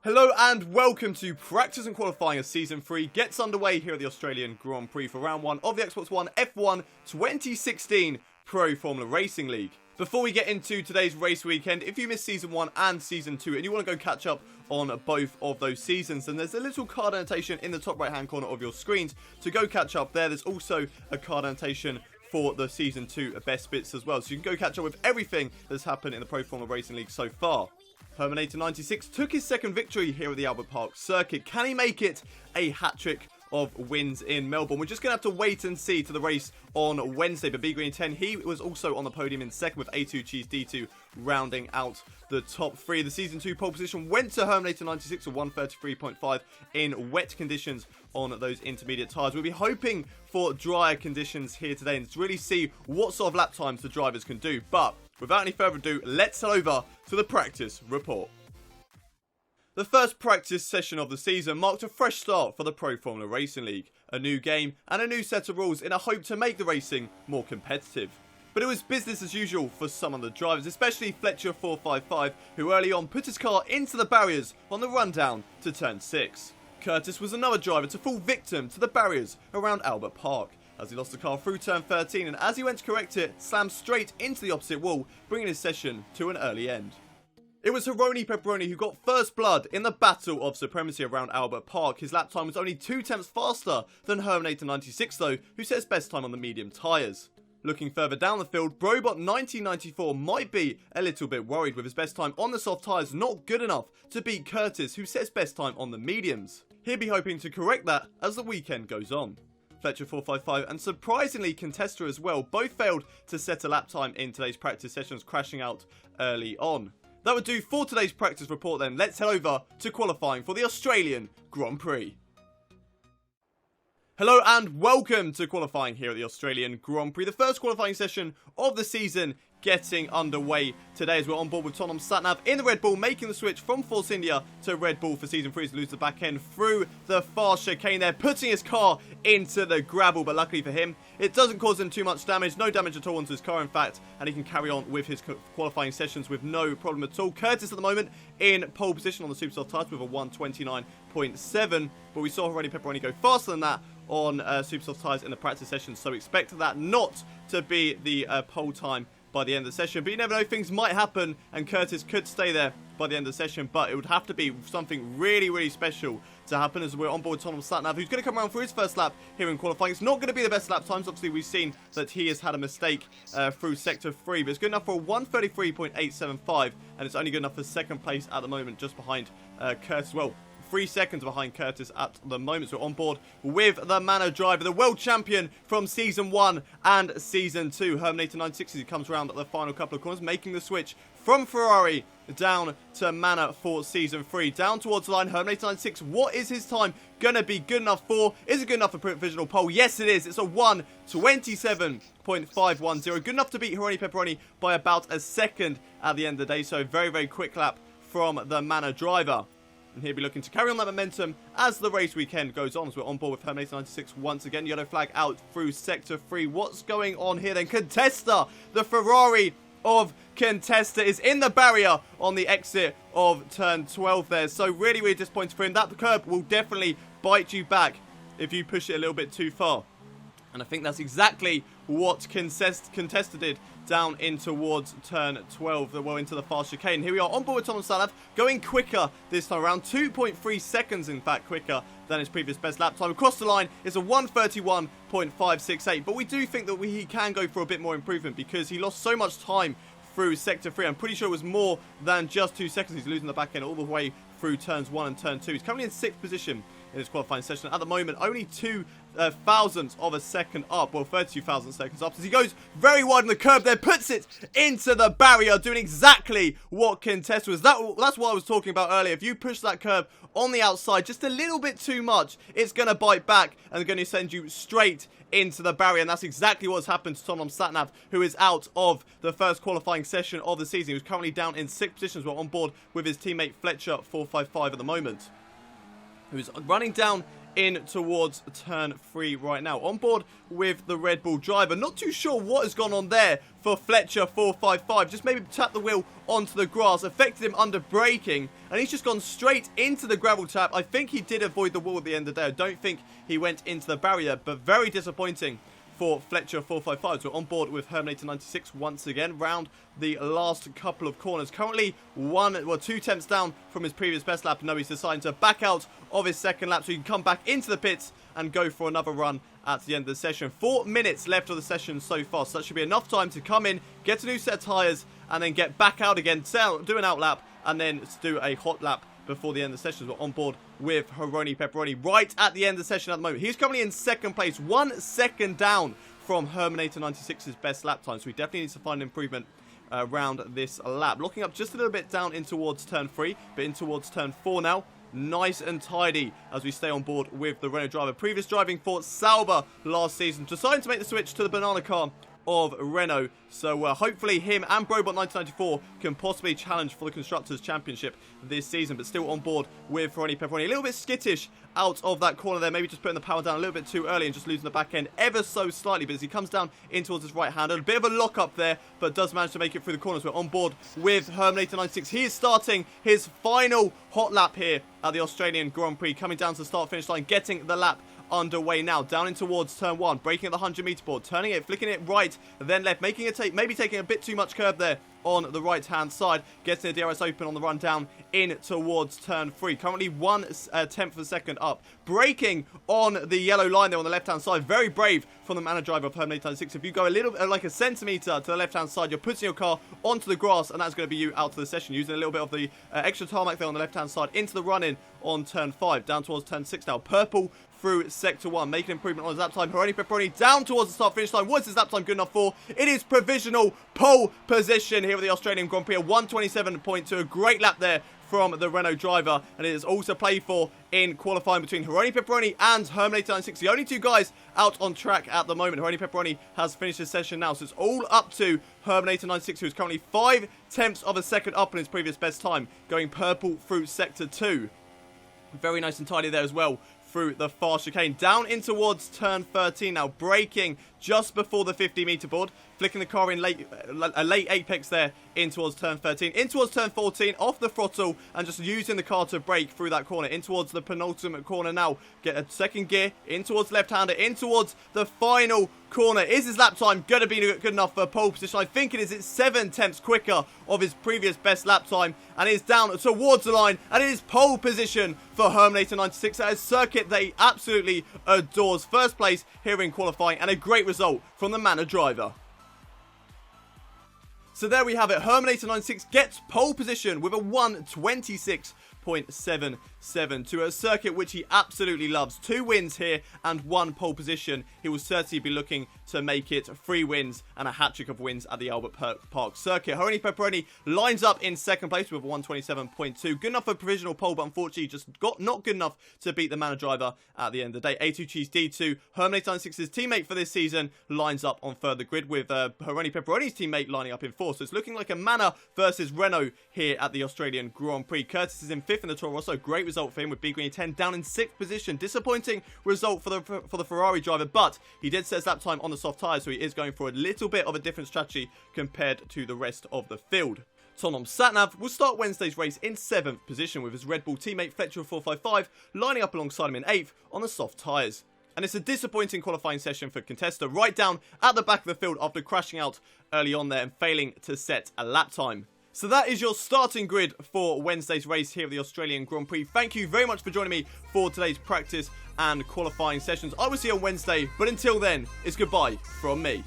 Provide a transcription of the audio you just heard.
Hello and welcome to Practice and Qualifying as Season 3 gets underway here at the Australian Grand Prix for Round 1 of the Xbox One F1 2016 Pro Formula Racing League. Before we get into today's race weekend, if you missed Season 1 and Season 2 and you want to go catch up on both of those seasons, then there's a little card annotation in the top right hand corner of your screens to go catch up there. There's also a card annotation for the Season 2 best bits as well, so you can go catch up with everything that's happened in the Pro Formula Racing League so far. Commentated 96 took his second victory here at the Albert Park circuit. Can he make it a hat-trick of wins in Melbourne? We're just going to have to wait and see to the race on Wednesday. But B Green 10, he was also on the podium in second with A2 Cheese D2 rounding out the top three. The Season 2 pole position went to Herminator 96 at 133.5 in wet conditions on those intermediate tyres. We'll be hoping for drier conditions here today and to really see what sort of lap times the drivers can do. But without any further ado, let's head over to the practice report. The first practice session of the season marked a fresh start for the Pro Formula Racing League, a new game and a new set of rules in a hope to make the racing more competitive. But it was business as usual for some of the drivers, especially Fletcher 455, who early on put his car into the barriers on the run down to turn 6. Curtis was another driver to fall victim to the barriers around Albert Park, as he lost the car through turn 13 and as he went to correct it, slammed straight into the opposite wall, bringing his session to an early end. It was Hironi Pepperoni who got first blood in the battle of supremacy around Albert Park. His lap time was only 2 tenths faster than Herminator 96 though, who set his best time on the medium tyres. Looking further down the field, Brobot 1994 might be a little bit worried with his best time on the soft tyres not good enough to beat Curtis, who set his best time on the mediums. He'll be hoping to correct that as the weekend goes on. Fletcher 455 and surprisingly Contesta as well both failed to set a lap time in today's practice sessions, crashing out early on. That would do for today's practice report then. Let's head over to qualifying for the Australian Grand Prix. Hello and welcome to qualifying here at the Australian Grand Prix. The first qualifying session of the season getting underway today as we're on board with Tom Satnav in the Red Bull, making the switch from Force India to Red Bull for Season 3 to lose the back end through the fast chicane there, putting his car into the gravel, but luckily for him, it doesn't cause him too much damage, no damage at all onto his car in fact, and he can carry on with his qualifying sessions with no problem at all. Curtis at the moment in pole position on the Super Soft tyres with a 129.7, but we saw already Pepperoni go faster than that on Super Soft tyres in the practice session, so expect that not to be the pole time by the end of the session. But you never know, things might happen and Curtis could stay there by the end of the session, but it would have to be something really special to happen as we're on board Tom Satnav, who's going to come around for his first lap here in qualifying. It's not going to be the best lap times. Obviously, we've seen that he has had a mistake through Sector 3, but it's good enough for a 133.875, and it's only good enough for second place at the moment, just behind Curtis. Well, 3 seconds behind Curtis at the moment. So on board with the Manor driver, the world champion from Season 1 and Season 2. Herminator 96 as he comes around at the final couple of corners, making the switch from Ferrari down to Manor for Season 3. Down towards the line, Herminator 96, what is his time going to be good enough for? Is it good enough for provisional pole? Yes, it is. It's a 1:27.510. Good enough to beat Hironi Pepperoni by about a second at the end of the day. So very quick lap from the Manor driver. And he'll be looking to carry on that momentum as the race weekend goes on. So we're on board with Herminator 96 once again. Yellow flag out through Sector 3. What's going on here then? Contesta, the Ferrari of Contesta, is in the barrier on the exit of turn 12 there. So really disappointing for him. That curb will definitely bite you back if you push it a little bit too far. And I think that's exactly what Contesta did down in towards turn 12, well into the fast chicane. Here we are on board with Tom Satnav, going quicker this time around, 2.3 seconds in fact quicker than his previous best lap time. Across the line is a 1:31.568, but we do think that he can go for a bit more improvement because he lost so much time through Sector 3. I'm pretty sure it was more than just 2 seconds. He's losing the back end all the way through turns 1 and turn 2. He's currently in 6th position in his qualifying session. At the moment, only 2 thousandths of a second up. Well, 32 thousand seconds up as he goes very wide on the curb there, puts it into the barrier, doing exactly what Contesta was. That's what I was talking about earlier. If you push that curb on the outside just a little bit too much, it's going to bite back and going to send you straight into the barrier, and that's exactly what's happened to Tom Satnav, who is out of the first qualifying session of the season. He was currently down in 6th position, well on board with his teammate Fletcher 455 at the moment, who's running down in towards turn 3 right now. On board with the Red Bull driver. Not too sure what has gone on there for Fletcher 455. Just maybe tapped the wheel onto the grass, affected him under braking, and he's just gone straight into the gravel trap. I think he did avoid the wall at the end of the day. I don't think he went into the barrier, but very disappointing for Fletcher 455. So on board with Herminator 96 once again, round the last couple of corners. Currently 2 tenths down from his previous best lap. No, he's deciding to back out of his second lap so he can come back into the pits and go for another run at the end of the session. 4 minutes left of the session so far, so that should be enough time to come in, get a new set of tyres, and then get back out again, do an out lap, and then do a hot lap before the end of the session. We're on board with Haroni Pepperoni right at the end of the session at the moment. He's currently in second place, 1 second down from Herminator 96's best lap time. So we definitely need to find improvement around this lap. Looking up just a little bit down in towards turn 3, but in towards turn 4 now. Nice and tidy as we stay on board with the Renault driver. Previous driving for Sauber last season. Deciding to make the switch to the banana car of Renault. So hopefully him and Brobot 1994 can possibly challenge for the Constructors' Championship this season, but still on board with Haroni Pepperoni. A little bit skittish out of that corner there, maybe just putting the power down a little bit too early and just losing the back end ever so slightly, but as he comes down in towards his right hand, a bit of a lock up there, but does manage to make it through the corners. We're on board with Herminator 96. He is starting his final hot lap here at the Australian Grand Prix, coming down to the start finish line, getting the lap underway now, down in towards turn 1, braking at the 100-meter board, turning it, flicking it right, then left, making it maybe taking a bit too much curb there on the right hand side, getting the DRS open on the run down in towards turn 3, currently 1/10 of a second up, braking on the yellow line there on the left hand side. Very brave from the man driver of Herminator 96. If you go a little like a centimetre to the left hand side, you're putting your car onto the grass, and that's going to be you out of the session, using a little bit of the extra tarmac there on the left hand side into the run in on turn 5, down towards turn 6 now. Purple through sector 1, making improvement on his lap time. Haroni Pepperoni down towards the start finish line. What is his lap time good enough for? It is provisional pole position here at the Australian Grand Prix. A 1:27.2, a great lap there from the Renault driver, and it is also played for in qualifying between Haroni Pepperoni and Herminator 96. The only two guys out on track at the moment. Haroni Pepperoni has finished his session now, so it's all up to Herminator 96, who is currently 5/10 of a second up on his previous best time, going purple through sector 2. Very nice and tidy there as well through the fast chicane. Down in towards turn 13 now, braking just before the 50-meter board, flicking the car in a late apex there in towards turn 13, in towards turn 14, off the throttle, and just using the car to brake through that corner, in towards the penultimate corner now, get a second gear, in towards left-hander, in towards the final corner. Is his lap time going to be good enough for pole position? I think it is. It's 7/10 quicker of his previous best lap time, and it is down towards the line, and it is pole position for Herminator 96 at a circuit that he absolutely adores. First place here in qualifying, and a great result from the Manor driver. So there we have it. Herminator 96 gets pole position with a 1:26.77 to a circuit which he absolutely loves. 2 wins here and 1 pole position. He will certainly be looking to make it 3 wins and a hat-trick of wins at the Albert Park circuit. Haroni Pepperoni lines up in second place with a 1:27.2. Good enough for provisional pole, but unfortunately just not good enough to beat the Manor driver at the end of the day. A2 Cheese D2, Herminator 96's teammate for this season, lines up on further grid with Haroni Pepperoni's teammate lining up in 4. So it's looking like a Manor versus Renault here at the Australian Grand Prix. Curtis is in 5th in the Toro Rosso. Great result for him with Big Green 10 down in 6th position. Disappointing result for the Ferrari driver, but he did set his lap time on the soft tyres, so he is going for a little bit of a different strategy compared to the rest of the field. Tonom Satnav will start Wednesday's race in 7th position with his Red Bull teammate Fletcher 455 lining up alongside him in 8th on the soft tyres. And it's a disappointing qualifying session for Contesta, right down at the back of the field after crashing out early on there and failing to set a lap time. So that is your starting grid for Wednesday's race here at the Australian Grand Prix. Thank you very much for joining me for today's practice and qualifying sessions. I will see you on Wednesday, but until then, it's goodbye from me.